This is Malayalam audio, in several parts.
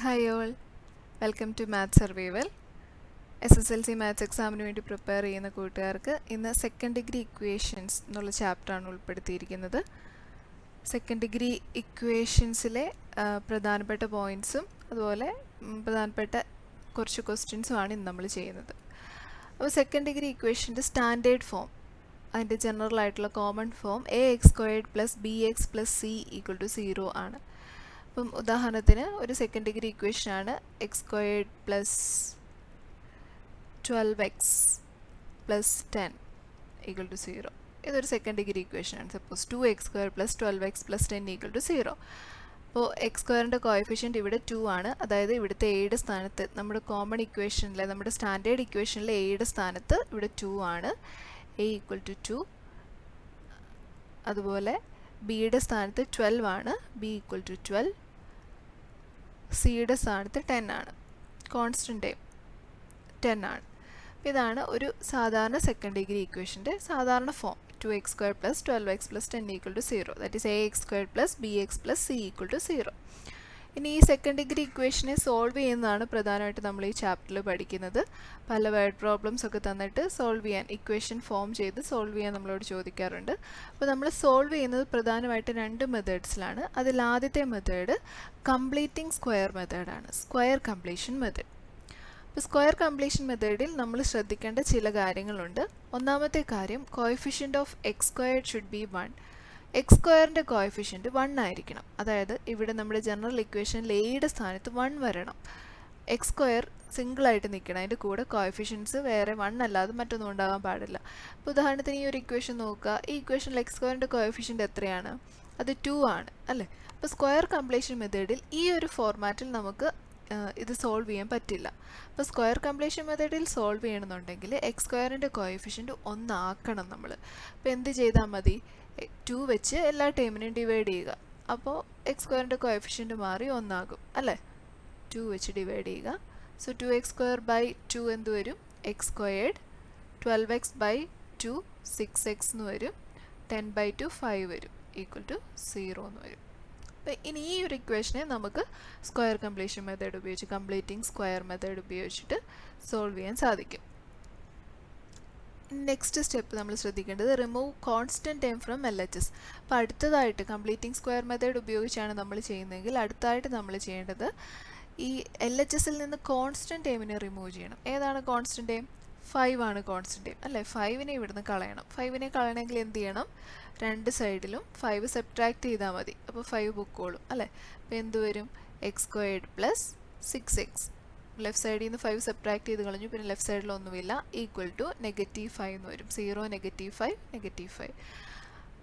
Hi all, welcome to Math Survival. SSLC maths എക്സാമിന് വേണ്ടി പ്രിപ്പയർ ചെയ്യുന്ന കൂട്ടുകാർക്ക് ഇന്ന് സെക്കൻഡ് ഡിഗ്രി ഇക്വേഷൻസ് എന്നുള്ള ചാപ്റ്ററാണ് ഉൾപ്പെടുത്തിയിരിക്കുന്നത്. സെക്കൻഡ് ഡിഗ്രി ഇക്വേഷൻസിലെ പ്രധാനപ്പെട്ട പോയിൻറ്റ്സും അതുപോലെ പ്രധാനപ്പെട്ട കുറച്ച് ക്വസ്റ്റ്യൻസുമാണ് ഇന്ന് നമ്മൾ ചെയ്യുന്നത്. അപ്പോൾ സെക്കൻഡ് ഡിഗ്രി ഇക്വേഷൻ്റെ സ്റ്റാൻഡേർഡ് ഫോം, അതിൻ്റെ ജനറൽ ആയിട്ടുള്ള common form ax² + bx + c = 0 ആണ്. അപ്പം ഉദാഹരണത്തിന് ഒരു സെക്കൻഡ് ഡിഗ്രി ഇക്വേഷനാണ് x² + 12x + 10 = 0. ഇതൊരു second degree ഇക്വേഷനാണ്. Suppose 2x² + 12x + 10 = 0. അപ്പോൾ x²ൻ്റെ കോഎഫിഷ്യൻറ്റ് ഇവിടെ 2 ആണ്. അതായത് ഇവിടുത്തെ എയുടെ സ്ഥാനത്ത് നമ്മുടെ കോമൺ ഇക്വേഷനിലെ നമ്മുടെ സ്റ്റാൻഡേർഡ് ഇക്വേഷനിലെ എയുടെ സ്ഥാനത്ത് ഇവിടെ 2 ആണ്. a = 2. അതുപോലെ ബിയുടെ സ്ഥാനത്ത് 12 ആണ്. b = 12. സിയുടെ സ്ഥാനത്ത് 10 ആണ്. കോൺസ്റ്റൻ്റ് 10 ആണ്. ഇതാണ് ഒരു സാധാരണ സെക്കൻഡ് ഡിഗ്രി ഇക്വേഷൻ്റെ സാധാരണ form. 2x² + 12x + 10 = 0. That is ax² + bx + c = 0. ഇനി ഈ സെക്കൻഡ് ഡിഗ്രി ഇക്വേഷനെ സോൾവ് ചെയ്യുന്നതാണ് പ്രധാനമായിട്ട് നമ്മൾ ഈ ചാപ്റ്ററിൽ പഠിക്കുന്നത്. പല വേർഡ് പ്രോബ്ലംസ് ഒക്കെ തന്നിട്ട് സോൾവ് ചെയ്യാൻ, ഇക്വേഷൻ ഫോം ചെയ്ത് സോൾവ് ചെയ്യാൻ നമ്മളോട് ചോദിക്കാറുണ്ട്. അപ്പോൾ നമ്മൾ സോൾവ് ചെയ്യുന്നത് പ്രധാനമായിട്ട് 2 മെത്തേഡ്സിലാണ്. അതിൽ ആദ്യത്തെ മെത്തേഡ് കംപ്ലീറ്റിംഗ് സ്ക്വയർ മെത്തേഡാണ്, സ്ക്വയർ കംപ്ലീഷൻ മെത്തേഡ്. അപ്പോൾ സ്ക്വയർ കംപ്ലീഷൻ മെത്തേഡിൽ നമ്മൾ ശ്രദ്ധിക്കേണ്ട ചില കാര്യങ്ങളുണ്ട്. ഒന്നാമത്തെ കാര്യം, coefficient of x² should be 1. x²ൻ്റെ കോഎഫിഷ്യൻറ്റ് 1 ആയിരിക്കണം. അതായത് ഇവിടെ നമ്മുടെ ജനറൽ ഇക്വേഷനിൽ എയുടെ സ്ഥാനത്ത് 1 വരണം. x² സിംഗിളായിട്ട് നിൽക്കണം, അതിൻ്റെ കൂടെ കോഎഫിഷ്യൻസ് വേറെ 1 അല്ലാതെ മറ്റൊന്നും ഉണ്ടാകാൻ പാടില്ല. അപ്പോൾ ഉദാഹരണത്തിന് ഈ ഒരു ഇക്വേഷൻ നോക്കുക. ഈ ഇക്വേഷനിൽ x²ൻ്റെ കോഎഫിഷ്യൻറ്റ് എത്രയാണ്? അത് 2 ആണ് അല്ലേ? അപ്പോൾ സ്ക്വയർ കംപ്ലീഷൻ മെത്തേഡിൽ ഈ ഒരു ഫോർമാറ്റിൽ നമുക്ക് ഇത് സോൾവ് ചെയ്യാൻ പറ്റില്ല. അപ്പോൾ സ്ക്വയർ കംപ്ലീഷൻ മെത്തേഡിൽ സോൾവ് ചെയ്യണമെന്നുണ്ടെങ്കിൽ x²ൻ്റെ കോഎഫിഷ്യൻറ്റ് 1 ആക്കണം നമ്മൾ. അപ്പോൾ എന്ത് ചെയ്താൽ മതി? 2 വെച്ച് എല്ലാ ടേമിനെയും ഡിവൈഡ് ചെയ്യുക. അപ്പോൾ x²ൻ്റെ കോഎഫിഷ്യൻറ്റ് മാറി 1 ആകും അല്ലേ? 2 വെച്ച് ഡിവൈഡ് ചെയ്യുക. സോ 2x² / 2 എന്ത് വരും? x². 12x / 2 6x എന്ന് വരും. 10/2 5 വരും. =0 എന്ന് വരും. അപ്പോൾ ഇനി ഈ ഒരു ഇക്വേഷനെ നമുക്ക് സ്ക്വയർ കംപ്ലീഷൻ മെത്തേഡ് ഉപയോഗിച്ച്, കംപ്ലീറ്റിംഗ് സ്ക്വയർ മെത്തേഡ് ഉപയോഗിച്ചിട്ട് സോൾവ് ചെയ്യാൻ സാധിക്കും. നെക്സ്റ്റ് സ്റ്റെപ്പ് നമ്മൾ ശ്രദ്ധിക്കേണ്ടത് remove constant term from LHS. അപ്പോൾ അടുത്തതായിട്ട് കംപ്ലീറ്റിംഗ് സ്ക്വയർ മെത്തേഡ് ഉപയോഗിച്ചാണ് നമ്മൾ ചെയ്യുന്നതെങ്കിൽ അടുത്തതായിട്ട് നമ്മൾ ചെയ്യേണ്ടത് ഈ LHSൽ നിന്ന് കോൺസ്റ്റൻറ്റ് ടേമിനെ റിമൂവ് ചെയ്യണം. ഏതാണ് കോൺസ്റ്റൻറ്റ് ടേം? 5 ആണ് കോൺസ്റ്റൻറ്റ് ടേം അല്ലേ? 5നെ ഇവിടുന്ന് കളയണം. 5നെ കളയണമെങ്കിൽ എന്ത് ചെയ്യണം? രണ്ട് സൈഡിലും 5 സബ്ട്രാക്ട് ചെയ്താൽ മതി. അപ്പോൾ 5 പൊക്കോളും അല്ലേ? അപ്പോൾ എന്ത് വരും? x² + 6x. ലെഫ്റ്റ് സൈഡിൽ നിന്ന് 5 സബ്ട്രാക്ട് ചെയ്ത് കളഞ്ഞു, പിന്നെ ലെഫ്റ്റ് സൈഡിൽ ഒന്നുമില്ല, -5 എന്ന് വരും. 0 -5 -5.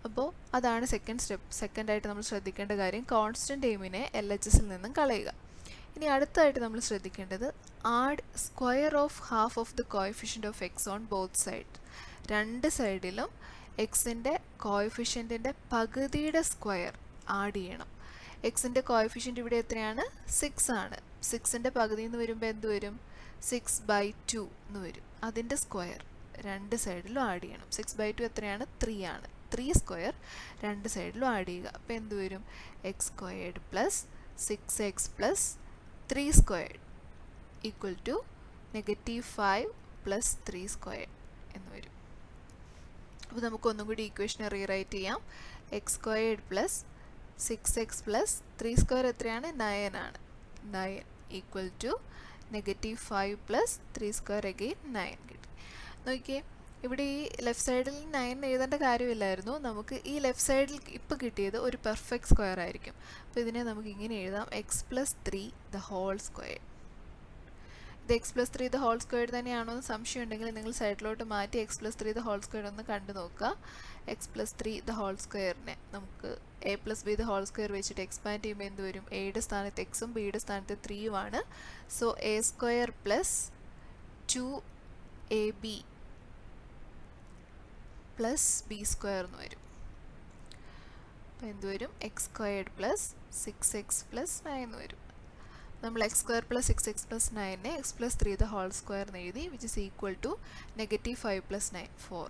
അപ്പോൾ അതാണ് സെക്കൻഡ് സ്റ്റെപ്പ്. സെക്കൻഡായിട്ട് നമ്മൾ ശ്രദ്ധിക്കേണ്ട കാര്യം കോൺസ്റ്റൻറ്റ് ടേമിനെ LHSൽ നിന്നും കളയുക. ഇനി അടുത്തായിട്ട് നമ്മൾ ശ്രദ്ധിക്കേണ്ടത് add square of half of the coefficient of x on both side. രണ്ട് സൈഡിലും എക്സിൻ്റെ കോഎഫിഷ്യൻറ്റിൻ്റെ പകുതിയുടെ സ്ക്വയർ ആഡ് ചെയ്യണം. എക്സിൻ്റെ കോഎഫിഷ്യൻറ്റ് ഇവിടെ എത്രയാണ്? 6 ആണ്. 6ൻ്റെ പകുതി എന്ന് വരുമ്പോൾ എന്ത് വരും? 6/2 എന്ന് വരും. അതിൻ്റെ സ്ക്വയർ രണ്ട് സൈഡിലും ആഡ് ചെയ്യണം. 6/2 എത്രയാണ്? 3 ആണ്. 3 സ്ക്വയർ രണ്ട് സൈഡിലും ആഡ് ചെയ്യുക. അപ്പോൾ എന്ത് വരും? x² + 6x + 3 സ്ക്വയർഡ് =-5 + 3 സ്ക്വയർഡ് എന്ന് വരും. അപ്പോൾ നമുക്ക് ഒന്നും കൂടി ഇക്വേഷനെ റീറൈറ്റ് ചെയ്യാം. x² + 6x + 3 സ്ക്വയർ എത്രയാണ്? 9 ആണ്. 9 =-5 + 3 സ്ക്വയർ അഗെയിൻ 9 കിട്ടി. നോക്കിയേ, ഇവിടെ ഈ ലെഫ്റ്റ് സൈഡിൽ 9 എഴുതേണ്ട കാര്യമില്ലായിരുന്നു. നമുക്ക് ഈ ലെഫ്റ്റ് സൈഡിൽ ഇപ്പോൾ കിട്ടിയത് ഒരു പെർഫെക്റ്റ് സ്ക്വയർ ആയിരിക്കും. അപ്പോൾ ഇതിനെ നമുക്ക് ഇങ്ങനെ എഴുതാം: x + 3 the whole square. ഇത് x + 3 the whole square തന്നെയാണോ എന്ന് സംശയം ഉണ്ടെങ്കിൽ നിങ്ങൾ സൈഡിലോട്ട് മാറ്റി x + 3 the whole square ഒന്ന് കണ്ടു നോക്കുക. x + 3 the whole squareനെ നമുക്ക് a + b the whole square വെച്ചിട്ട് എക്സ്പാൻഡ് ചെയ്യുമ്പോൾ എന്ത് വരും? എയുടെ സ്ഥാനത്ത് എക്സും ബിയുടെ സ്ഥാനത്ത് 3ഉം ആണ്. സോ a² + 2ab + b² എന്ന് വരും. അപ്പോൾ എന്ത് വരും? x² + 6x + 9 എന്ന് വരും. നമ്മൾ x² + 6x + 9നെ x + 3 the whole square എന്ന് എഴുതി, which is equal to -5 + 9 4.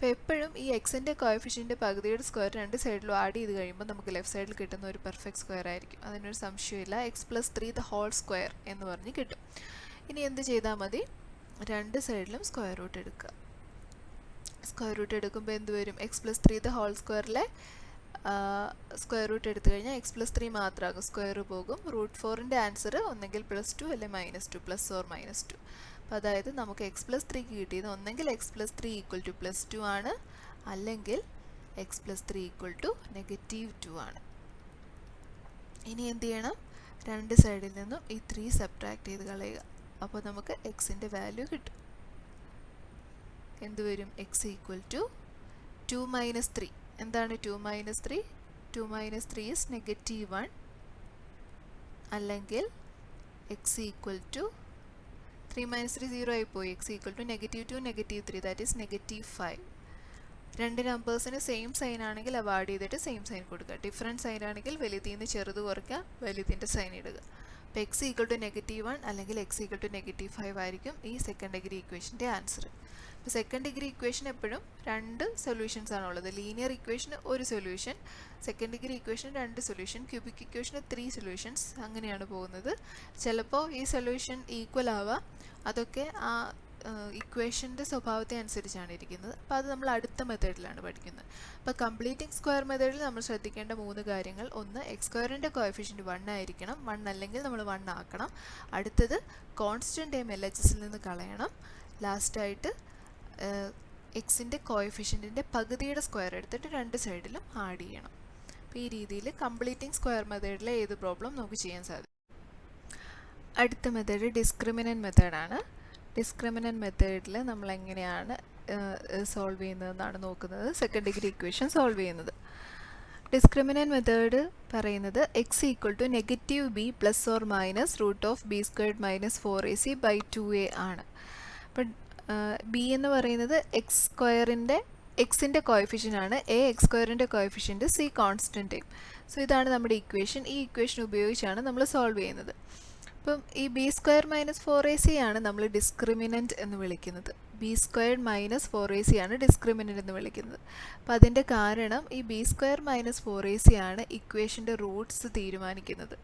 അപ്പോൾ എപ്പോഴും ഈ എക്സിൻ്റെ കോഎഫിഷ്യൻ്റ് പകുതിയുടെ സ്ക്വയർ രണ്ട് സൈഡിലും ആഡ് ചെയ്ത് കഴിയുമ്പോൾ നമുക്ക് ലെഫ്റ്റ് സൈഡിൽ കിട്ടുന്ന ഒരു പെർഫെക്റ്റ് സ്ക്വയർ ആയിരിക്കും. അതിനൊരു സംശയമില്ല. x+3 ദ ഹോൾ സ്ക്വയർ എന്ന് പറഞ്ഞ് കിട്ടും. ഇനി എന്ത് ചെയ്താൽ മതി? രണ്ട് സൈഡിലും സ്ക്വയർ റൂട്ട് എടുക്കുക. സ്ക്വയർ റൂട്ട് എടുക്കുമ്പോൾ എന്ത് വരും? x+3 ദ ഹോൾ സ്ക്വയറിലെ സ്ക്വയർ റൂട്ട് എടുത്തു കഴിഞ്ഞാൽ x+3 മാത്രമാകും, സ്ക്വയർ പോകും. √4ൻ്റെ ആൻസർ ഒന്നെങ്കിൽ +2 അല്ലെങ്കിൽ -2, +or -2. അപ്പോൾ അതായത് നമുക്ക് x+3 കിട്ടിയത് ഒന്നെങ്കിൽ x+3 = +2 ആണ്, അല്ലെങ്കിൽ x+3 = -2 ആണ്. ഇനി എന്ത് ചെയ്യണം? രണ്ട് സൈഡിൽ നിന്നും ഈ 3 സബ്ട്രാക്ട് ചെയ്ത് കളയുക. അപ്പോൾ നമുക്ക് എക്സിൻ്റെ വാല്യൂ കിട്ടും. എന്ത് വരും? x = 2 - 3. എന്താണ് 2 - 3? 2 - 3 is -1, അല്ലെങ്കിൽ x = 3 - 3 0 ആയിപ്പോയി. x = -2 -3, that is -5. രണ്ട് നമ്പേഴ്സിന് സെയിം സൈൻ ആണെങ്കിൽ അവ ആഡ് ചെയ്തിട്ട് സെയിം സൈൻ കൊടുക്കുക. ഡിഫറെൻറ്റ് സൈൻ ആണെങ്കിൽ വലുതിൽ നിന്ന് ചെറുത് കുറയ്ക്കുക, വലുതിൻ്റെ സൈൻ ഇടുക. അപ്പോൾ x = -1 അല്ലെങ്കിൽ x = -5 ആയിരിക്കും ഈ സെക്കൻഡ് ഡിഗ്രി ഇക്വേഷൻ്റെ ആൻസർ. അപ്പോൾ സെക്കൻഡ് ഡിഗ്രി ഇക്വേഷൻ എപ്പോഴും രണ്ട് സൊല്യൂഷൻസ് ആണുള്ളത്. ലീനിയർ ഇക്വേഷന് ഒരു സൊല്യൂഷൻ, സെക്കൻഡ് ഡിഗ്രി ഇക്വേഷന് രണ്ട് സൊല്യൂഷൻ, ക്യൂബിക് ഇക്വേഷന് 3 സൊല്യൂഷൻസ്, അങ്ങനെയാണ് പോകുന്നത്. ചിലപ്പോൾ ഈ സൊല്യൂഷൻ ഈക്വൽ ആവാം, അതൊക്കെ ആ ഇക്വേഷൻ്റെ സ്വഭാവത്തെ അനുസരിച്ചാണ് ഇരിക്കുന്നത്. അപ്പോൾ അത് നമ്മൾ അടുത്ത മെത്തേഡിലാണ് പഠിക്കുന്നത്. അപ്പോൾ കംപ്ലീറ്റിംഗ് സ്ക്വയർ മെത്തേഡിൽ നമ്മൾ ശ്രദ്ധിക്കേണ്ട 3 കാര്യങ്ങൾ: ഒന്ന്, x² കോഎഫിഷ്യൻറ്റ് 1 ആയിരിക്കണം, 1 അല്ലെങ്കിൽ നമ്മൾ 1 ആക്കണം. അടുത്തത്, കോൺസ്റ്റൻറ്റ് ടൈം LHSൽ നിന്ന് കളയണം. ലാസ്റ്റായിട്ട് എക്സിൻ്റെ കോഎഫിഷ്യൻറ്റിൻ്റെ പകുതിയുടെ സ്ക്വയർ എടുത്തിട്ട് രണ്ട് സൈഡിലും ആഡ് ചെയ്യണം. അപ്പോൾ ഈ രീതിയിൽ കംപ്ലീറ്റിംഗ് സ്ക്വയർ മെത്തേഡിലെ ഏത് പ്രോബ്ലം നമുക്ക് ചെയ്യാൻ സാധിക്കും. അടുത്ത മെത്തേഡ് ഡിസ്ക്രിമിനൻറ്റ് മെത്തേഡാണ്. ഡിസ്ക്രിമിനൻറ്റ് മെത്തേഡിൽ നമ്മൾ എങ്ങനെയാണ് സോൾവ് ചെയ്യുന്നതെന്നാണ് നോക്കുന്നത്, സെക്കൻഡ് ഡിഗ്രി ഇക്വേഷൻ സോൾവ് ചെയ്യുന്നത്. ഡിസ്ക്രിമിനൻറ്റ് മെത്തേഡ് പറയുന്നത് x = -b + or - √b² - 4ac/2a ആണ്. അപ്പം ബി എന്ന് പറയുന്നത് എക്സിൻ്റെ കോഎഫിഷ്യൻ്റ് ആണ്, x² coefficient, c constant time. So ഇതാണ് നമ്മുടെ ഇക്വേഷൻ. ഈ ഇക്വേഷൻ ഉപയോഗിച്ചാണ് നമ്മൾ സോൾവ് ചെയ്യുന്നത്. അപ്പം ഈ b² - 4ac ആണ് നമ്മൾ ഡിസ്ക്രിമിനൻറ്റ് എന്ന് വിളിക്കുന്നത്. b² - 4ac ആണ് ഡിസ്ക്രിമിനൻറ്റ് എന്ന് വിളിക്കുന്നത്. അപ്പോൾ അതിൻ്റെ കാരണം ഈ b² - 4ac ആണ് ഇക്വേഷൻ്റെ റൂട്ട്സ് തീരുമാനിക്കുന്നത്.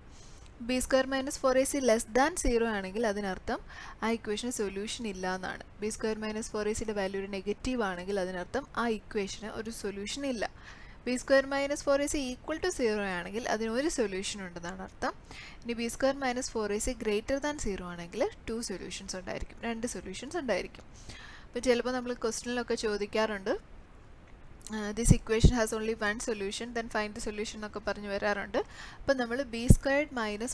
b² - 4ac <0 ആണെങ്കിൽ അതിനർത്ഥം ആ ഇക്വേഷന് സൊല്യൂഷൻ ഇല്ല എന്നാണ്. b² - 4ac വാല്യൂ ഒരു നെഗറ്റീവ് ആണെങ്കിൽ അതിനർത്ഥം ആ ഇക്വേഷന് ഒരു സൊല്യൂഷൻ ഇല്ല. b² - 4ac = 0 ആണെങ്കിൽ അതിനൊരു സൊല്യൂഷൻ ഉണ്ടെന്നാണ് അർത്ഥം. ഇനി b² - 4ac > 0 ആണെങ്കിൽ 2 സൊല്യൂഷൻസ് ഉണ്ടായിരിക്കും, രണ്ട് സൊല്യൂഷൻസ് ഉണ്ടായിരിക്കും. അപ്പോൾ ചിലപ്പോൾ നമ്മൾ ക്വസ്റ്റ്യനിലൊക്കെ ചോദിക്കാറുണ്ട്, this equation has only one solution, then find the solution എന്നൊക്കെ പറഞ്ഞ് വരാറുണ്ട്. അപ്പോൾ നമ്മൾ b² -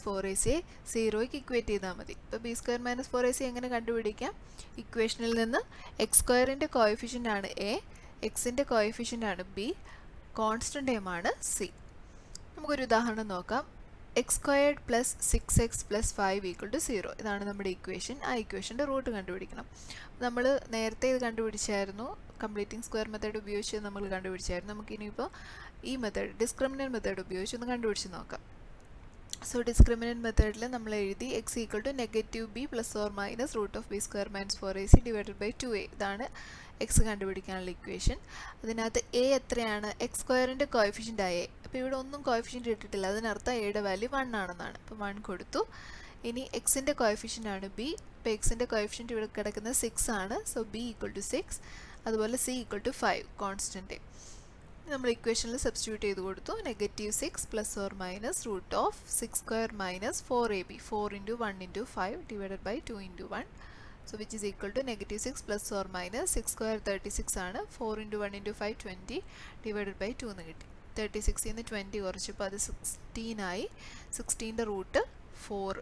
4ac 0ക്ക് ഇക്വേറ്റ് ചെയ്താൽ മതി. അപ്പോൾ b² - 4ac എങ്ങനെ കണ്ടുപിടിക്കാം? ഇക്വേഷനിൽ നിന്ന് x² കോഎഫിഷ്യൻ്റ് ആണ് a, എക്സിൻ്റെ കോഎഫിഷ്യൻ്റ് ആണ് b, കോൺസ്റ്റൻറ്റ് ടൈം ആണ് c. നമുക്കൊരു ഉദാഹരണം നോക്കാം. x² + 6x + 5 = 0. ഇതാണ് നമ്മുടെ ഇക്വേഷൻ. ആ ഇക്വേഷൻ്റെ റൂട്ട് കണ്ടുപിടിക്കണം. നമ്മൾ നേരത്തെ ഇത് കണ്ടുപിടിച്ചായിരുന്നു, കംപ്ലീറ്റിംഗ് സ്ക്വയർ മെത്തേഡ് ഉപയോഗിച്ച് നമ്മൾ കണ്ടുപിടിച്ചായിരുന്നു. നമുക്കിനിയിപ്പോൾ ഈ മെത്തേഡ് ഡിസ്ക്രിമിനൻറ്റ് മെത്തേഡ് ഉപയോഗിച്ച് ഒന്ന് കണ്ടുപിടിച്ച് നോക്കാം. സോ ഡിസ്ക്രിമിനൻറ്റ് മെത്തേഡിൽ നമ്മൾ എഴുതി x = -b + or - √b² - 4ac / 2a. ഇതാണ് എക്സ് കണ്ടുപിടിക്കാനുള്ള ഇക്വേഷൻ. അതിനകത്ത് a എത്രയാണ്? x² കോഎഫിഷ്യൻ്റ് ആയ a. അപ്പോൾ ഇവിടെ ഒന്നും കോഎഫിഷ്യൻ്റ് ഇട്ടിട്ടില്ല, അതിനർത്ഥം എയുടെ വാല്യൂ 1 ആണെന്നാണ്. അപ്പോൾ 1 കൊടുത്തു. ഇനി എക്സിൻ്റെ കോഎഫിഷ്യൻ്റ് ആണ് b. അപ്പോൾ എക്സിൻ്റെ കോഎഫിഷ്യൻ്റ് ഇവിടെ കിടക്കുന്നത് 6 ആണ്. സോ b = 6, അതുപോലെ c = 5 കോൺസ്റ്റൻറ്റ്. നമ്മൾ ഇക്വേഷനിൽ സബ്സ്റ്റിറ്റ്യൂട്ട് ചെയ്ത് കൊടുത്തു. -6 + or - √6² - 4ab, 4 × 1 × 5 / 2 × 1. So which is equal to -6 + or - 6² 36 ആണ്. 4 × 1 × 5 20 / 2 എന്ന് കിട്ടി. 36 നിന്ന് 20 കുറച്ചപ്പോൾ അത് 16 ആയി. 16ൻ്റെ റൂട്ട് 4.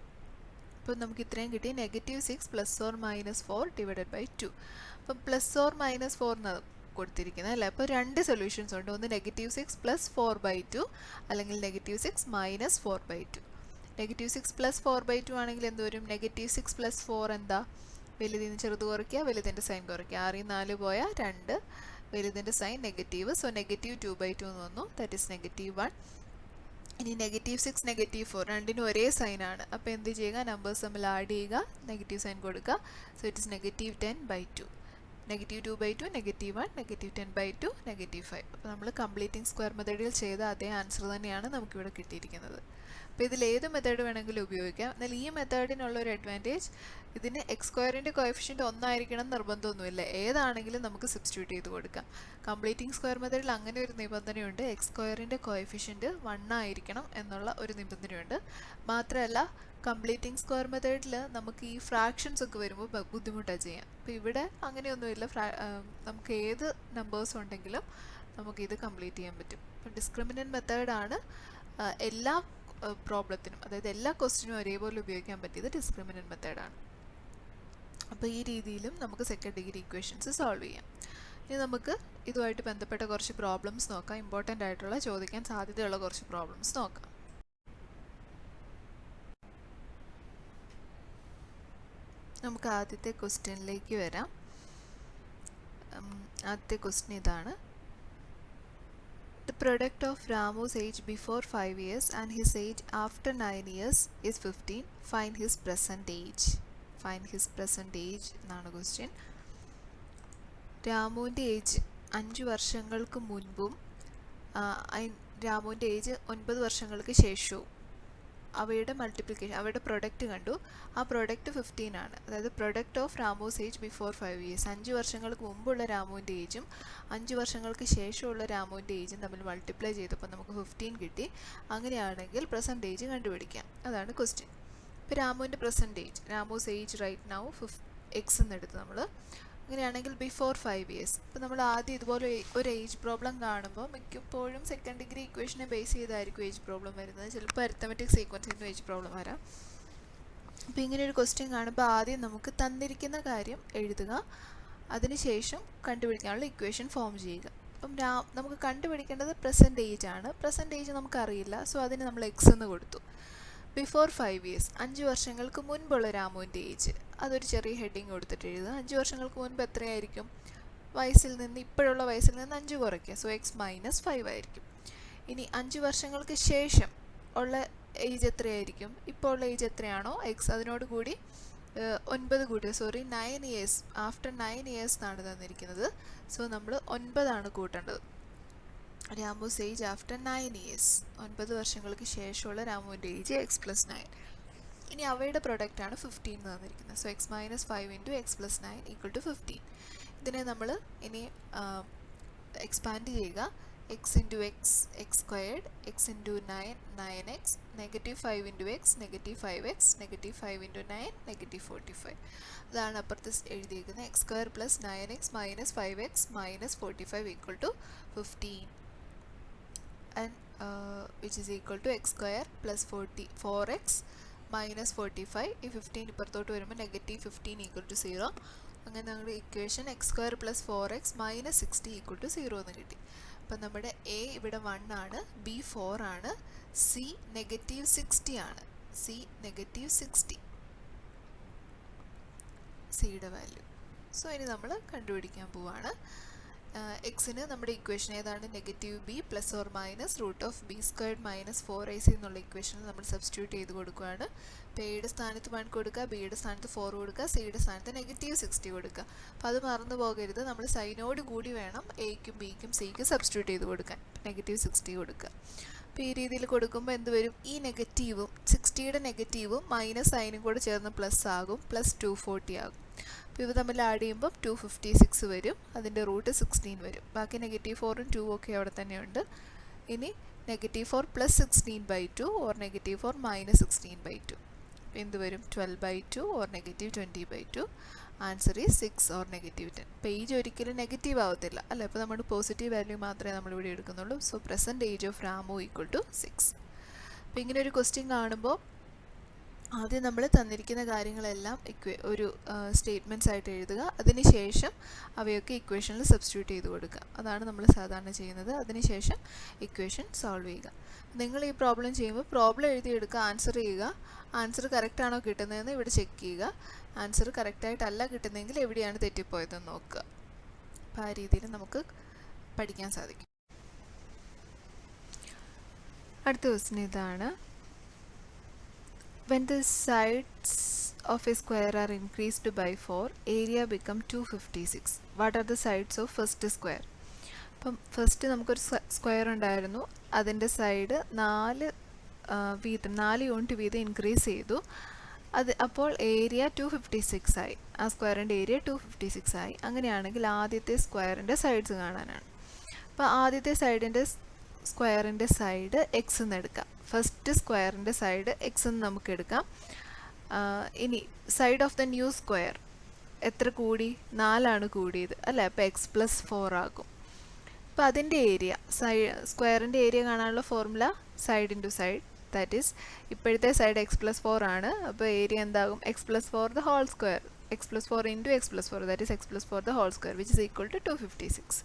അപ്പോൾ നമുക്ക് ഇത്രയും കിട്ടി. -6 + or - 4 / 2. അപ്പം +or - 4 എന്നാണ് കൊടുത്തിരിക്കുന്നത് അല്ലേ. അപ്പോൾ രണ്ട് സൊല്യൂഷൻസ് ഉണ്ട്. ഒന്ന് -6 + 4/2 അല്ലെങ്കിൽ -6 - 4/2. -6 + 4/2 ആണെങ്കിൽ എന്ത് വരും? -6 + 4 എന്താ? വലുതിന് ചെറുത് കുറയ്ക്കുക, വലുതിൻ്റെ സൈൻ കുറയ്ക്കുക. 6 ൽ 4 പോയാൽ 2, വലുതിൻ്റെ സൈൻ നെഗറ്റീവ്. സോ -2/2 എന്ന് വന്നു, ദാറ്റ് ഈസ് -1. ഇനി -6 -4 രണ്ടിനും ഒരേ സൈനാണ്. അപ്പോൾ എന്ത് ചെയ്യുക? നമ്പേഴ്സ് തമ്മിൽ ആഡ് ചെയ്യുക, നെഗറ്റീവ് സൈൻ കൊടുക്കുക. So it is -10/2. -2/2, -1, -10/2, -5. അപ്പോൾ നമ്മൾ കംപ്ലീറ്റിംഗ് സ്ക്വയർ മെത്തേഡിൽ ചെയ്ത അതേ ആൻസർ തന്നെയാണ് നമുക്കിവിടെ കിട്ടിയിരിക്കുന്നത്. അപ്പോൾ ഇതിൽ ഏത് മെത്തേഡ് വേണമെങ്കിലും ഉപയോഗിക്കാം. എന്നാൽ ഈ മെത്തേഡിനുള്ള ഒരു അഡ്വാൻറ്റേജ്, ഇതിന് എക്സ് സ്ക്വയറിൻ്റെ കോഎഫിഷ്യൻറ്റ് 1 ആയിരിക്കണം നിർബന്ധമൊന്നുമില്ല, ഏതാണെങ്കിലും നമുക്ക് സബ്സ്റ്റിറ്റ്യൂട്ട് ചെയ്ത് കൊടുക്കാം. കംപ്ലീറ്റിംഗ് സ്ക്വയർ മെത്തേഡിൽ അങ്ങനെ ഒരു നിബന്ധനയുണ്ട്, എക്സ് സ്ക്വയറിൻ്റെ കോഎഫിഷ്യൻറ്റ് 1 ആയിരിക്കണം എന്നുള്ള ഒരു നിബന്ധനയുണ്ട്. മാത്രമല്ല കംപ്ലീറ്റിംഗ് സ്ക്വയർ മെത്തേഡിൽ നമുക്ക് ഈ ഫ്രാക്ഷൻസ് ഒക്കെ വരുമ്പോൾ ബുദ്ധിമുട്ടാണ് ചെയ്യാം. അപ്പോൾ ഇവിടെ അങ്ങനെയൊന്നുമില്ല, നമുക്ക് ഏത് നമ്പേഴ്സ് ഉണ്ടെങ്കിലും നമുക്കിത് കംപ്ലീറ്റ് ചെയ്യാൻ പറ്റും. അപ്പം ഡിസ്ക്രിമിനൻറ്റ് മെത്തേഡാണ് എല്ലാ പ്രോബ്ലത്തിനും, അതായത് എല്ലാ ക്വസ്റ്റിനും ഒരേപോലെ ഉപയോഗിക്കാൻ പറ്റിയത് ഡിസ്ക്രിമിനൻറ്റ് മെത്തേഡാണ്. അപ്പോൾ ഈ രീതിയിലും നമുക്ക് സെക്കൻഡ് ഡിഗ്രി ഇക്വേഷൻസ് സോൾവ് ചെയ്യാം. ഇനി നമുക്ക് ഇതുമായിട്ട് ബന്ധപ്പെട്ട കുറച്ച് പ്രോബ്ലംസ് നോക്കാം. ഇമ്പോർട്ടൻ്റ് ആയിട്ടുള്ള ചോദിക്കാൻ സാധ്യതയുള്ള കുറച്ച് പ്രോബ്ലംസ് നോക്കാം. നമുക്ക് ആദ്യത്തെ ക്വസ്റ്റ്യനിലേക്ക് വരാം. ആദ്യത്തെ ക്വസ്റ്റ്യൻ ഇതാണ്. The product of Ramu's age before 5 years and his age after 9 years is 15. Find his present age. Find his present age എന്നാണ് ക്വസ്റ്റ്യൻ. രാമുവിൻ്റെ ഏജ് 5 വർഷങ്ങൾക്ക് മുൻപും രാമുവിൻ്റെ ഏജ് 9 വർഷങ്ങൾക്ക് ശേഷവും അവയുടെ മൾട്ടിപ്ലിക്കേഷൻ, അവയുടെ പ്രൊഡക്റ്റ് കണ്ടു. ആ പ്രൊഡക്റ്റ് 15 ആണ്. അതായത് product of Ramos age before 5 years, 5 വർഷങ്ങൾക്ക് മുമ്പുള്ള രാമുവിൻ്റെ ഏജും 5 വർഷങ്ങൾക്ക് ശേഷമുള്ള രാമുവിൻ്റെ ഏജും തമ്മിൽ മൾട്ടിപ്ലൈ ചെയ്തപ്പോൾ നമുക്ക് 15 കിട്ടി. അങ്ങനെയാണെങ്കിൽ പ്രസൻറ്റ് ഏജ് കണ്ടുപിടിക്കാം. അതാണ് ക്വസ്റ്റ്യൻ. ഇപ്പോൾ രാമുവിൻ്റെ present age, Ramu's age right now X എന്നെടുത്ത് നമ്മൾ. അങ്ങനെയാണെങ്കിൽ ബിഫോർ 5 ഇയേഴ്സ്. ഇപ്പോൾ നമ്മൾ ആദ്യം ഇതുപോലെ ഒരു ഏജ് പ്രോബ്ലം കാണുമ്പോൾ മിക്കപ്പോഴും സെക്കൻഡ് ഡിഗ്രി ഇക്വേഷനെ ബേസ് ചെയ്തായിരിക്കും ഏജ് പ്രോബ്ലം വരുന്നത്. ചിലപ്പോൾ അരിത്തമെറ്റിക് സീക്വൻസിൽ നിന്ന് ഏജ് പ്രോബ്ലം വരാം. അപ്പോൾ ഇങ്ങനെ ഒരു ക്വസ്റ്റ്യൻ കാണുമ്പോൾ ആദ്യം നമുക്ക് തന്നിരിക്കുന്ന കാര്യം എഴുതുക, അതിനുശേഷം കണ്ടുപിടിക്കാനുള്ള ഇക്വേഷൻ ഫോം ചെയ്യുക. അപ്പം നമുക്ക് കണ്ടുപിടിക്കേണ്ടത് പ്രസൻറ്റ് ഏജ് ആണ്. പ്രസൻറ്റ് ഏജ് നമുക്കറിയില്ല, സോ അതിന് നമ്മൾ എക്സ് എന്ന് കൊടുത്തു. ബിഫോർ 5 ഇയേഴ്സ്, 5 വർഷങ്ങൾക്ക് മുൻപുള്ള രാമുവിൻ്റെ ഏജ്, അതൊരു ചെറിയ ഹെഡിങ് കൊടുത്തിട്ട് എഴുതുക. 5 വർഷങ്ങൾക്ക് മുൻപ് എത്രയായിരിക്കും? വയസ്സിൽ നിന്ന്, ഇപ്പോഴുള്ള വയസ്സിൽ നിന്ന് 5 കുറയ്ക്കുക, സോ എക്സ് -5 ആയിരിക്കും. ഇനി 5 വർഷങ്ങൾക്ക് ശേഷം ഉള്ള ഏജ് എത്രയായിരിക്കും? ഇപ്പോൾ ഉള്ള ഏജ് എത്രയാണോ എക്സ്, അതിനോട് കൂടി 9 കൂട്ടുക. 9 ഇയേഴ്സ്, ആഫ്റ്റർ 9 ഇയേഴ്സ് എന്നാണ് തന്നിരിക്കുന്നത്. സോ നമ്മൾ 9 കൂട്ടേണ്ടത്. രാമുസ് ഏജ് ആഫ്റ്റർ 9 ഇയേഴ്സ്, 9 വർഷങ്ങൾക്ക് ശേഷമുള്ള രാമുവിൻ്റെ ഏജ് x+9. ഇനി അവയുടെ പ്രൊഡക്റ്റാണ് 15 എന്ന് തന്നിരിക്കുന്നത്. So x -5 × x+9 = 15. ഇതിനെ നമ്മൾ ഇനി എക്സ്പാൻഡ് ചെയ്യുക. x × x, x², x × 9, 9x, -5 × x, -5x, -5 × 9, -45. അതാണ് അപ്പുറത്ത് എഴുതിയിരിക്കുന്നത്. x² + 9x - 5x - 45 = 15. and which is equal to x² + 4x - 45. ഈ 15 ഇപ്പുറത്തോട്ട് വരുമ്പോൾ -15 = 0. അങ്ങനെ നമ്മുടെ ഇക്വേഷൻ x² + 4x - 60 = 0 എന്ന് കിട്ടി. അപ്പം നമ്മുടെ എ ഇവിടെ 1 ആണ്, ബി 4 ആണ്, സി -60 ആണ്. സി -60 സിയുടെ വാല്യൂ. സോ ഇനി നമ്മൾ കണ്ടുപിടിക്കാൻ പോവാണ്. എക്സിന് നമ്മുടെ ഇക്വേഷൻ ഏതാണ്? -b ± √(b² - 4ac) എന്നുള്ള ഇക്വേഷനിൽ നമ്മൾ സബ്സ്റ്റിറ്റ്യൂട്ട് ചെയ്ത് കൊടുക്കുകയാണ്. അപ്പോൾ എയുടെ സ്ഥാനത്ത് 1 കൊടുക്കുക, ബിയുടെ സ്ഥാനത്ത് 4 കൊടുക്കുക, സിയുടെ സ്ഥാനത്ത് -60 കൊടുക്കുക. അപ്പോൾ അത് മറന്നു പോകരുത്, നമ്മൾ സൈനോട് കൂടി വേണം എയ്ക്കും ബിക്കും സിക്കും സബ്സ്റ്റിറ്റ്യൂട്ട് ചെയ്ത് കൊടുക്കാൻ. -60 കൊടുക്കുക. അപ്പോൾ ഈ രീതിയിൽ കൊടുക്കുമ്പോൾ എന്ത് വരും? ഈ നെഗറ്റീവും 60യുടെ നെഗറ്റീവും മൈനസ് സൈനും കൂടെ ചേർന്ന് പ്ലസ് ആകും, +240 ആകും. അപ്പോൾ ഇവ തമ്മിൽ ആഡ് ചെയ്യുമ്പോൾ 256 വരും, അതിൻ്റെ റൂട്ട് 16 വരും. ബാക്കി -4ഉം 2ഉം ഒക്കെ അവിടെ തന്നെയുണ്ട്. ഇനി -4 + 16/2 ഓർ -4 - 16/2 എന്ത് വരും? 12/2 or -20/2. Answer is 6 or -10. Page ഒരിക്കലും നെഗറ്റീവ് ആവത്തില്ല അല്ലേ, അപ്പോൾ നമ്മൾ പോസിറ്റീവ് വാല്യൂ മാത്രമേ നമ്മളിവിടെ എടുക്കുന്നുള്ളൂ. So present age of Ramu = 6. അപ്പോൾ ഇങ്ങനെ ഒരു ക്വസ്റ്റ്യൻ കാണുമ്പോൾ ആദ്യം നമ്മൾ തന്നിരിക്കുന്ന കാര്യങ്ങളെല്ലാം ഒരു സ്റ്റേറ്റ്മെൻറ്റ്സ് ആയിട്ട് എഴുതുക, അതിനുശേഷം അവയൊക്കെ ഇക്വേഷനിൽ സബ്സ്റ്റിറ്റ്യൂട്ട് ചെയ്ത് കൊടുക്കുക. അതാണ് നമ്മൾ സാധാരണ ചെയ്യുന്നത്. അതിനുശേഷം ഇക്വേഷൻ സോൾവ് ചെയ്യുക. നിങ്ങൾ ഈ പ്രോബ്ലം ചെയ്യുമ്പോൾ പ്രോബ്ലം എഴുതിയെടുക്കുക, ആൻസർ ചെയ്യുക. ആൻസർ കറക്റ്റാണോ കിട്ടുന്നതെന്ന് ഇവിടെ ചെക്ക് ചെയ്യുക. ആൻസർ കറക്റ്റായിട്ടല്ല കിട്ടുന്നതെങ്കിൽ എവിടെയാണ് തെറ്റിപ്പോയതെന്ന് നോക്കുക. അപ്പോൾ ആ രീതിയിൽ നമുക്ക് പഠിക്കാൻ സാധിക്കും. അടുത്ത ക്വസ്റ്റ്യൻ ഇതാണ്. When the sides of a square are increased by 4, area become 256. What are the sides of first square? അപ്പം ഫസ്റ്റ് നമുക്കൊരു സ്ക്വയർ ഉണ്ടായിരുന്നു, അതിൻ്റെ സൈഡ് 4 യൂണിറ്റ് വീതം ഇൻക്രീസ് ചെയ്തു. അപ്പോൾ ഏരിയ 256 ആയി. ആ സ്ക്വയറിൻ്റെ ഏരിയ 256 ആയി. അങ്ങനെയാണെങ്കിൽ ആദ്യത്തെ സ്ക്വയറിൻ്റെ സൈഡ്സ് കാണാനാണ്. അപ്പോൾ ആദ്യത്തെ സ്ക്വയറിൻ്റെ സൈഡ് എക്സ് എന്ന് എടുക്കാം. ഫസ്റ്റ് സ്ക്വയറിൻ്റെ സൈഡ് എക്സ് എന്ന് നമുക്ക് എടുക്കാം. ഇനി side of the nu square എത്ര കൂടി? 4 കൂടിയത് അല്ലേ? അപ്പോൾ x+4 ആകും. അപ്പോൾ അതിൻ്റെ ഏരിയ, സ്ക്വയറിൻ്റെ ഏരിയ കാണാനുള്ള formula side into side, that is ഇപ്പോഴത്തെ സൈഡ് x+4 ആണ്. അപ്പോൾ ഏരിയ എന്താകും? x+4 the whole square, x+4 into x+4, that is x+4 the whole square which is equal to 256.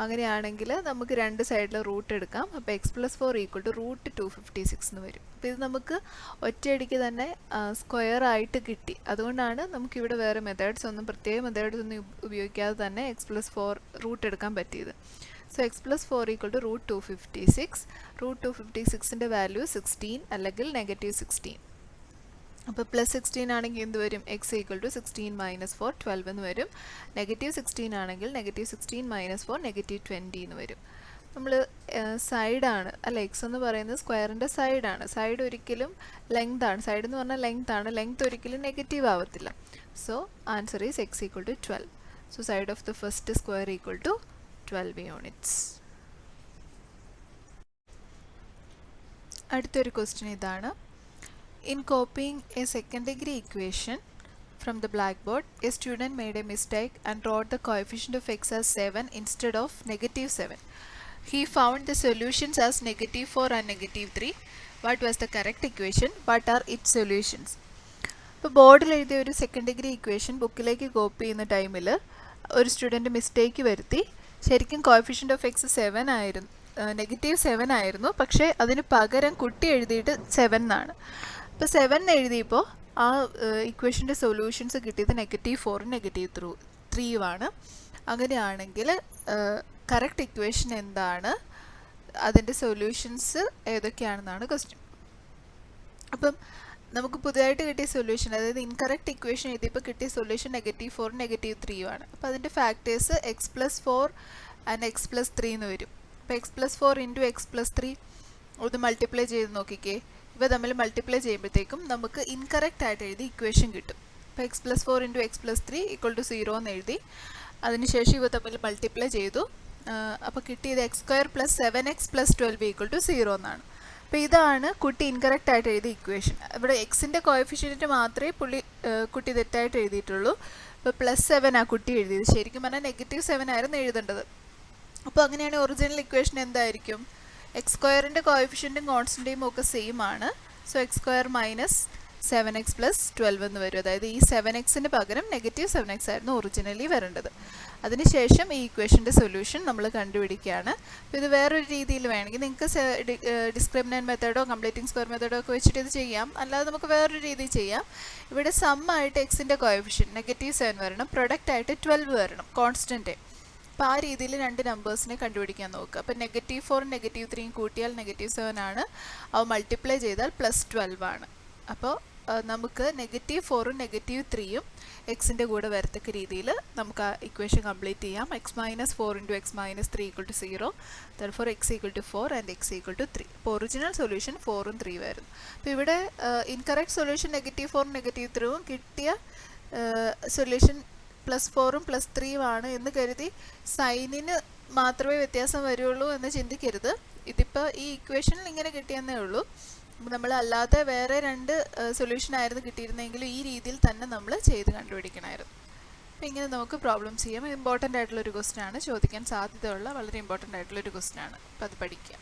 അങ്ങനെയാണെങ്കിൽ നമുക്ക് രണ്ട് സൈഡിൽ റൂട്ട് എടുക്കാം. അപ്പോൾ x+4 ഈക്വൽ ടു √256 എന്ന് വരും. അപ്പോൾ ഇത് നമുക്ക് ഒറ്റയടിക്ക് തന്നെ സ്ക്വയർ ആയിട്ട് കിട്ടി. അതുകൊണ്ടാണ് നമുക്കിവിടെ വേറെ പ്രത്യേക മെത്തേഡ്സ് ഒന്നും ഉപയോഗിക്കാതെ തന്നെ x+4 റൂട്ട് എടുക്കാൻ പറ്റിയത്. So x+4 equal to √256. √256ൻ്റെ വാല്യൂ 16 അല്ലെങ്കിൽ -16. അപ്പോൾ +16 ആണെങ്കിൽ എന്ത് വരും? x ഈക്വൽ ടു 16 - 4 12 എന്ന് വരും. -16 ആണെങ്കിൽ -16 - 4 -20 എന്ന് വരും. നമ്മൾ സൈഡാണ് അല്ല, എക്സ് എന്ന് പറയുന്നത് സ്ക്വയറിൻ്റെ സൈഡാണ്. സൈഡ് ഒരിക്കലും ലെങ്ത് ആണ്. സൈഡ് എന്ന് പറഞ്ഞാൽ ലെങ്ത് ആണ്. ലെങ്ത് ഒരിക്കലും നെഗറ്റീവ് ആവത്തില്ല. So answer is x equal to 12. So side of the first square equal to 12 units. അടുത്തൊരു ക്വസ്റ്റ്യൻ ഇതാണ്. In copying a second degree equation from the blackboard, a student made a mistake and wrote the coefficient of x as 7 instead of -7. He found the solutions as -4 and -3. What was the correct equation? What are its solutions? ഇപ്പോൾ ബോർഡിൽ എഴുതിയ ഒരു സെക്കൻഡ് ഡിഗ്രി ഇക്വേഷൻ ബുക്കിലേക്ക് കോപ്പി ചെയ്യുന്ന ടൈമിൽ ഒരു സ്റ്റുഡൻറ്റ് മിസ്റ്റേക്ക് വരുത്തി. ശരിക്കും കോഎഫിഷ്യൻ്റ് ഓഫ് എക്സ് -7 ആയിരുന്നു, പക്ഷേ അതിന് പകരം കുട്ടി എഴുതിയിട്ട് 7 എന്നാണ്. ഇപ്പോൾ 7 എഴുതിയപ്പോൾ ആ ഇക്വേഷൻ്റെ സൊല്യൂഷൻസ് കിട്ടിയത് -4 -3 ആണ്. അങ്ങനെയാണെങ്കിൽ കറക്റ്റ് ഇക്വേഷൻ എന്താണ്, അതിൻ്റെ സൊല്യൂഷൻസ് ഏതൊക്കെയാണെന്നാണ് ക്വസ്റ്റ്യൻ. അപ്പം നമുക്ക് പുതിയതായിട്ട് കിട്ടിയ സൊല്യൂഷൻ, അതായത് ഇൻകറക്റ്റ് ഇക്വേഷൻ എഴുതിയപ്പോൾ കിട്ടിയ സൊല്യൂഷൻ -4 -3 ആണ്. അപ്പോൾ അതിൻ്റെ ഫാക്ടേഴ്സ് x+4 ആൻഡ് x+3 എന്ന് വരും. അപ്പോൾ x+4 ഇൻറ്റു x+3 ഇത് മൾട്ടിപ്ലൈ ചെയ്ത് നോക്കിക്കേ. ഇവ തമ്മിൽ മൾട്ടിപ്ലൈ ചെയ്യുമ്പോഴത്തേക്കും നമുക്ക് ഇൻകറക്റ്റ് ആയിട്ട് എഴുതി ഇക്വേഷൻ കിട്ടും. അപ്പോൾ x+4 into x+3 equal to 0 എന്ന് എഴുതി. അതിനുശേഷം ഇവ തമ്മിൽ മൾട്ടിപ്ലൈ ചെയ്തു. അപ്പോൾ കിട്ടിയത് x² + 7x + 12 ഈക്വൽ ടു 0 എന്നാണ്. അപ്പോൾ ഇതാണ് കുട്ടി ഇൻകറക്റ്റ് ആയിട്ട് എഴുതിയ ഇക്വേഷൻ. ഇവിടെ എക്സിൻ്റെ കോഎഫിഷ്യൻറ്റ് മാത്രമേ കുട്ടി തെറ്റായിട്ട് എഴുതിയിട്ടുള്ളൂ. ഇപ്പോൾ +7 ആ കുട്ടി എഴുതിയത്. ശരിക്കും പറഞ്ഞാൽ -7 ആയിരുന്നു എഴുതേണ്ടത്. അപ്പോൾ അങ്ങനെയാണെങ്കിൽ ഒറിജിനൽ ഇക്വേഷൻ എന്തായിരിക്കും? x² കോഎഫിഷ്യൻറ്റും കോൺസ്റ്റൻറ്റും ഒക്കെ സെയിം ആണ്. സോ x² - 7x + 12 എന്ന് വരും. അതായത് ഈ 7xന് പകരം -7x ആയിരുന്നു ഒറിജിനലി വരേണ്ടത്. അതിനുശേഷം ഈ ഇക്വേഷൻ്റെ സൊല്യൂഷൻ നമ്മൾ കണ്ടുപിടിക്കുകയാണ്. അപ്പോൾ ഇത് വേറൊരു രീതിയിൽ വേണമെങ്കിൽ നിങ്ങൾക്ക് ഡിസ്ക്രിമിനൻറ്റ് മെത്തേഡോ കംപ്ലീറ്റിംഗ് സ്ക്വയർ മെത്തേഡോ ഒക്കെ വെച്ചിട്ട് ഇത് ചെയ്യാം. അല്ലാതെ നമുക്ക് വേറൊരു രീതിയിൽ ചെയ്യാം. ഇവിടെ സമ്മായിട്ട് എക്സിൻ്റെ കോഎഫിഷ്യൻറ്റ് -7 വരണം, പ്രൊഡക്റ്റായിട്ട് 12 വരണം, കോൺസ്റ്റൻറ്റ്. അപ്പോൾ ആ രീതിയിൽ രണ്ട് നമ്പേഴ്സിനെ കണ്ടുപിടിക്കാൻ നോക്കുക. അപ്പോൾ -4 -3 കൂട്ടിയാൽ -7 ആണ്. അവ മൾട്ടിപ്ലൈ ചെയ്താൽ +12 ആണ്. അപ്പോൾ നമുക്ക് -4 -3 എക്സിൻ്റെ കൂടെ വരത്തക്ക രീതിയിൽ നമുക്ക് ആ ഇക്വേഷൻ കംപ്ലീറ്റ് ചെയ്യാം. x - 4 × x - 3 = 0. therefore x = 4 and x = 3. അപ്പോൾ ഒറിജിനൽ സൊല്യൂഷൻ 4ഉം 3ഉം ആയിരുന്നു. അപ്പോൾ ഇവിടെ ഇൻകറക്റ്റ് സൊല്യൂഷൻ -4 -3ഉം കിട്ടിയ സൊല്യൂഷൻ +4ഉം +3ഉം ആണ് എന്ന് കരുതി സൈനിന് മാത്രമേ വ്യത്യാസം വരുള്ളൂ എന്ന് ചിന്തിക്കരുത്. ഇതിപ്പോൾ ഈ ഇക്വേഷനിൽ ഇങ്ങനെ കിട്ടിയെന്നേ ഉള്ളൂ. നമ്മൾ അല്ലാതെ വേറെ രണ്ട് സൊല്യൂഷൻ ആയിരുന്നു കിട്ടിയിരുന്നെങ്കിലും ഈ രീതിയിൽ തന്നെ നമ്മൾ ചെയ്ത് കണ്ടുപിടിക്കണമായിരുന്നു. അപ്പോൾ ഇങ്ങനെ നമുക്ക് പ്രോബ്ലംസ് ചെയ്യാം. ഇമ്പോർട്ടൻ്റ് ആയിട്ടുള്ളൊരു ക്വസ്റ്റ്യൻ ആണ്, ചോദിക്കാൻ സാധ്യതയുള്ള വളരെ ഇമ്പോർട്ടൻ്റ് ആയിട്ടുള്ളൊരു ക്വസ്റ്റ്യൻ ആണ്. അപ്പോൾ അത് പഠിക്കുക.